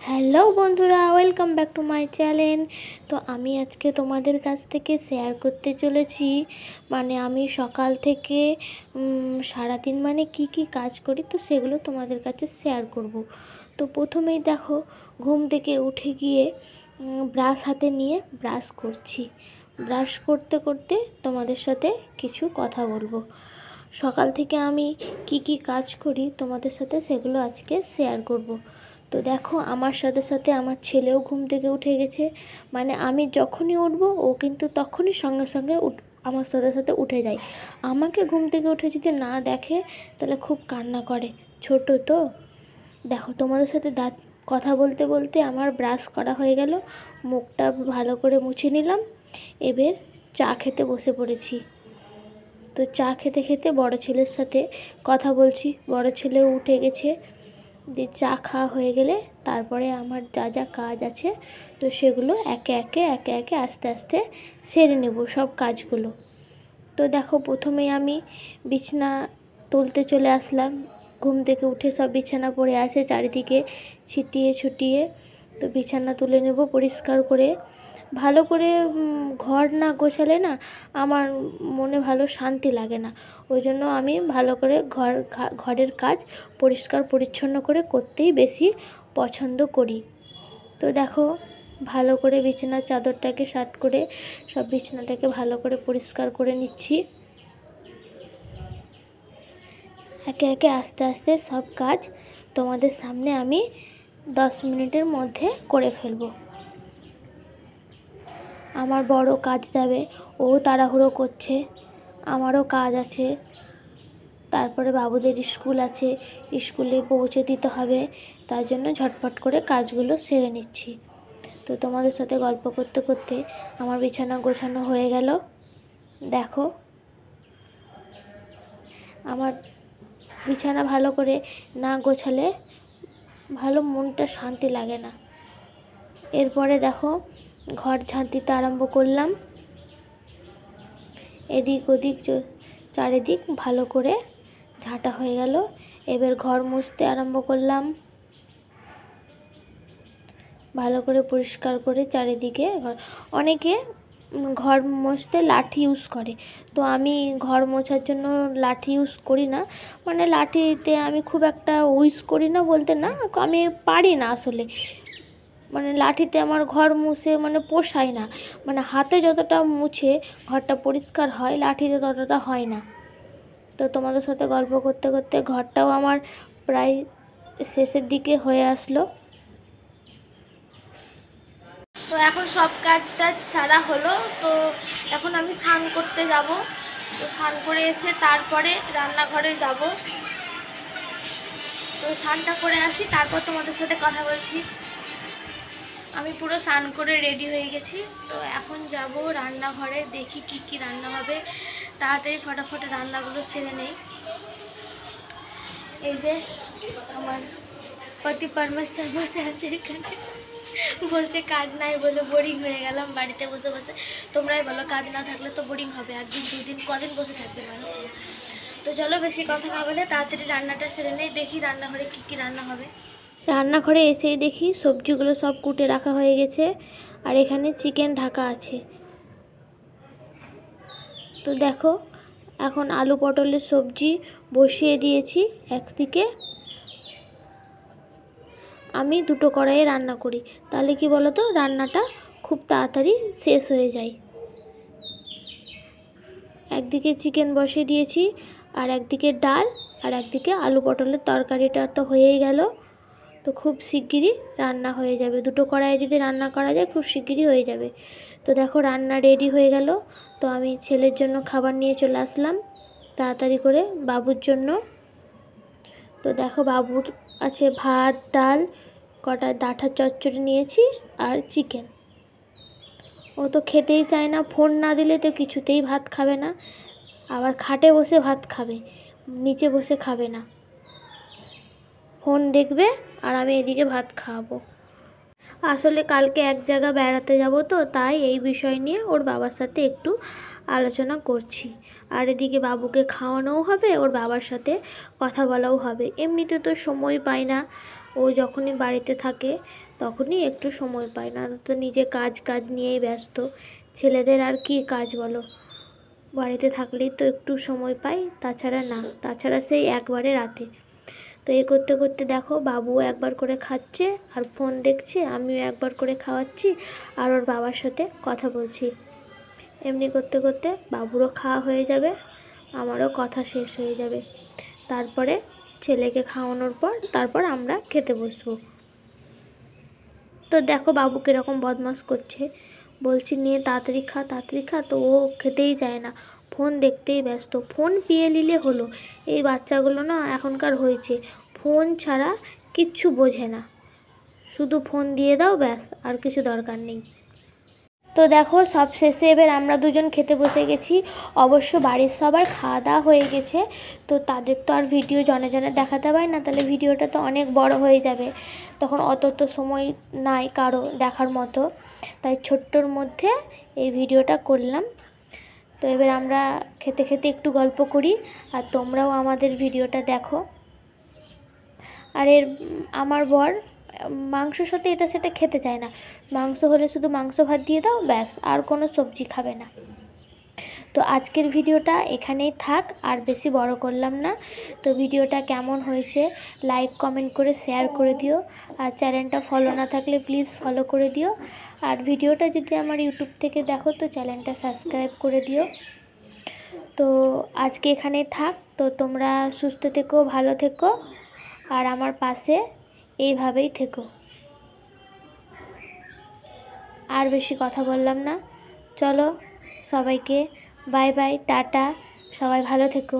Hello বন্ধুরা, welcome back to my channel. তো আমি আজকে তোমাদের কাছ থেকে শেয়ার করতে চলেছি আমি সকাল থেকে সারাদিন কি কাজ করি, তো সেগুলো তোমাদের কাছে শেয়ার করব। তো প্রথমেই দেখো, ঘুম থেকে উঠে গিয়ে ব্রাশ হাতে নিয়ে ব্রাশ করছি। ব্রাশ করতে করতে তোমাদের সাথে কিছু কথা বলবো। সকাল থেকে আমি কি কাজ করি তোমাদের সাথে সেগুলো আজকে শেয়ার করব। তো দেখো, আমার সাথে সাথে আমার ছেলেও ঘুম থেকে উঠে গেছে। আমি যখনই উঠবো ও কিন্তু তখনই সঙ্গে সঙ্গে আমার সাথে সাথে উঠে যায়। আমাকে ঘুম থেকে উঠে যদি না দেখে তাহলে খুব কান্না করে, ছোট তো। দেখো, তোমাদের সাথে কথা বলতে বলতে আমার ব্রাশ করা হয়ে গেল, মুখটা ভালো করে মুছে নিলাম। এবার চা খেতে বসে পড়েছি। তো চা খেতে খেতে বড় ছেলের সাথে কথা বলছি। বড় ছেলেও উঠে গেছে। দিয়ে চা খাওয়া হয়ে গেলে তারপরে আমার যা যা কাজ আছে তো সেগুলো একে একে আস্তে আস্তে সেরে নেব সব কাজগুলো। তো দেখো, প্রথমেই আমি বিছানা তুলতে চলে আসলাম। ঘুম থেকে উঠে সব বিছানা পড়ে আছে চারিদিকে ছিটিয়ে ছুটিয়ে। তো বিছানা তুলে নেব পরিষ্কার করে। ভালো করে ঘর না গোছালে না আমার মনে ভালো শান্তি লাগে না। ওই জন্য আমি ভালো করে ঘরের কাজ পরিষ্কার পরিচ্ছন্ন করে করতেই বেশি পছন্দ করি। তো দেখো, ভালো করে বিছানার চাদরটাকে সাট করে সব বিছানাটাকে ভালো করে পরিষ্কার করে নিচ্ছি। একে একে আস্তে আস্তে সব কাজ তোমাদের সামনে আমি 10 মিনিটের মধ্যে করে ফেলবো। আমার বড় কাজ যাবে, ও তাড়াহুড়ো করছে। আমারও কাজ আছে, তারপরে বাবুদের স্কুল আছে, স্কুলে পৌঁছে দিতে হবে। তার জন্য ঝটপট করে কাজগুলো সেরে নিচ্ছি। তো তোমাদের সাথে গল্প করতে করতে আমার বিছানা গোছানো হয়ে গেল। দেখো, আমার বিছানা ভালো করে না গোছালে ভালো মনটা শান্তি লাগে না। এরপরে দেখো, ঘর ঝাঁট দিতে আরম্ভ করলাম। এদিক ওদিক চারিদিক ভালো করে ঝাঁটা হয়ে গেল। এবার ঘর মুছতে আরম্ভ করলাম। ভালো করে পরিষ্কার করে চারিদিকে অনেকে ঘর মুছতে লাঠি ইউজ করে, তো আমি ঘর মোছার জন্য লাঠি ইউজ করি না। লাঠিতে আমি খুব একটা ইউজ করি না বলতে না, আমি পারি না আসলে। লাঠিতে আমার ঘর মুছে পোষায় না। হাতে যতটা মুছে ঘরটা পরিষ্কার হয়, লাঠিতে ততটা হয় না। তো তোমাদের সাথে গল্প করতে করতে ঘরটাও আমার প্রায় শেষের দিকে হয়ে আসলো। তো এখন সব কাজটা সারা হলো। তো এখন আমি স্নান করতে যাব। তো স্নান করে এসে তারপরে রান্নাঘরে যাব। তো স্নানটা করে আসি, তারপর তোমাদের সাথে কথা বলছি। আমি পুরো স্নান করে রেডি হয়ে গেছি। তো এখন যাব রান্নাঘরে, দেখি কি রান্না হবে। তাড়াতাড়ি ফটাফট রান্নাগুলো সেরে নেই। এই যে আমার পতি পরমেশ্বর বসে আছে এখানে, বলছে কাজ নাই বলে বোরিং হয়ে গেলাম বাড়িতে বসে বসে। তোমরাই বলো, কাজ না থাকলে তো বোরিং হবে। একদিন দুদিন কদিন বসে থাকবে মানুষ। তো চলো, বেশি কথা না বলে তাড়াতাড়ি রান্নাটা সেরে নেই, দেখি রান্নাঘরে কি রান্না হবে। রান্নাঘরে এসেই দেখি সবজিগুলো সব কুটে রাখা হয়ে গেছে, আর এখানে চিকেন ঢাকা আছে। তো দেখো, এখন আলু পটলের সবজি বসিয়ে দিয়েছি একদিকে। আমি দুটো কড়াইয়ে রান্না করি, তাহলে কি বলো তো, রান্নাটা খুব তাড়াতাড়ি শেষ হয়ে যায়। একদিকে চিকেন বসিয়ে দিয়েছি, আর একদিকে ডাল, আর একদিকে আলু পটলের তরকারিটা তো হয়েই গেল। তো খুব শিগগিরই রান্না হয়ে যাবে। দুটো কড়াইয়ে যদি রান্না করা যায় খুব শিগগিরই হয়ে যাবে। তো দেখো, রান্না রেডি হয়ে গেল। তো আমি ছেলের জন্য খাবার নিয়ে চলে আসলাম তাড়াতাড়ি করে বাবুর জন্য। তো দেখো, বাবুর আছে ভাত, ডাল, কটা ডাঁটার চচ্চড়ি নিয়েছি, আর চিকেন। ও তো খেতেই চায় না, ফোন না দিলে তো কিছুতেই ভাত খাবে না। আবার খাটে বসে ভাত খাবে, নিচে বসে খাবে না। ফোন দেখবে আর আমি এদিকে ভাত খাওয়াবো। আসলে কালকে এক জায়গা বেড়াতে যাব, তো তাই এই বিষয় নিয়ে ওর বাবার সাথে একটু আলোচনা করছি। আর এদিকে বাবুকে খাওয়ানোও হবে, ওর বাবার সাথে কথা বলাও হবে। এমনিতে তো সময় পাই না, ও যখনই বাড়িতে থাকে তখনই একটু সময় পায়, না তো নিজে কাজ কাজ নিয়েই ব্যস্ত। ছেলেদের আর কি কাজ বলো, বাড়িতে থাকলেই তো একটু সময় পাই, তাছাড়া না, তাছাড়া সেই একবারে রাতে। তো এই করতে করতে দেখো বাবুও একবার করে খাচ্ছে আর ফোন দেখছে, আমিও একবার করে খাওয়াচ্ছি আর ওর বাবার সাথে কথা বলছি। এমনি করতে করতে বাবুরও খাওয়া হয়ে যাবে, আমারও কথা শেষ হয়ে যাবে। তারপরে ছেলেকে খাওয়ানোর পর তারপর আমরা খেতে বসবো। তো দেখো বাবু কীরকম বদমাশ করছে, বলছি নিয়ে তাড়াতাড়ি খা তাড়াতাড়ি খা, তো ও খেতেই যায় না, ফোন দেখতেই ব্যস্ত। ফোন পেয়ে নিলে হলো, এই বাচ্চাগুলো না এখনকার হয়েছে, ফোন ছাড়া কিচ্ছু বোঝে না, শুধু ফোন দিয়ে দাও ব্যাস, আর কিছু দরকার নেই। তো দেখো সব শেষে এবার আমরা দুজন খেতে বসে গেছি। অবশ্য বাড়ির সবার খাওয়া দাওয়া হয়ে গেছে, তো তাদের তো আর ভিডিও জনে জনে দেখাতে পারি না, তাহলে ভিডিওটা তো অনেক বড় হয়ে যাবে, তখন অত তো সময় নাই কারো দেখার মতো, তাই ছোট্টর মধ্যে এই ভিডিওটা করলাম। তো এবার আমরা খেতে খেতে একটু গল্প করি, আর তোমরাও আমাদের ভিডিওটা দেখো। আর আমার বর মাংসর সাথে এটা সেটা খেতে চায় না, মাংস হলে শুধু মাংস ভাত দিয়ে দাও ব্যাস, আর কোনো সবজি খাবে না। তো আজকের ভিডিওটা এখানেই থাক, আর বেশি বড় করলাম না। তো ভিডিওটা কেমন হয়েছে লাইক কমেন্ট করে শেয়ার করে দিও, আর চ্যানেলটা ফলো না থাকলে প্লিজ ফলো করে দিও, আর ভিডিওটা যদি আমার ইউটিউব থেকে দেখো তো চ্যানেলটা সাবস্ক্রাইব করে দিও। তো আজকে এখানেই থাক, তো তোমরা সুস্থ থেকো, ভালো থেকো, আর আমার পাশে এইভাবেই থেকো। আর বেশি কথা বললাম না, চলো সবাইকে বাই বাই, টাটা, সবাই ভালো থেকো।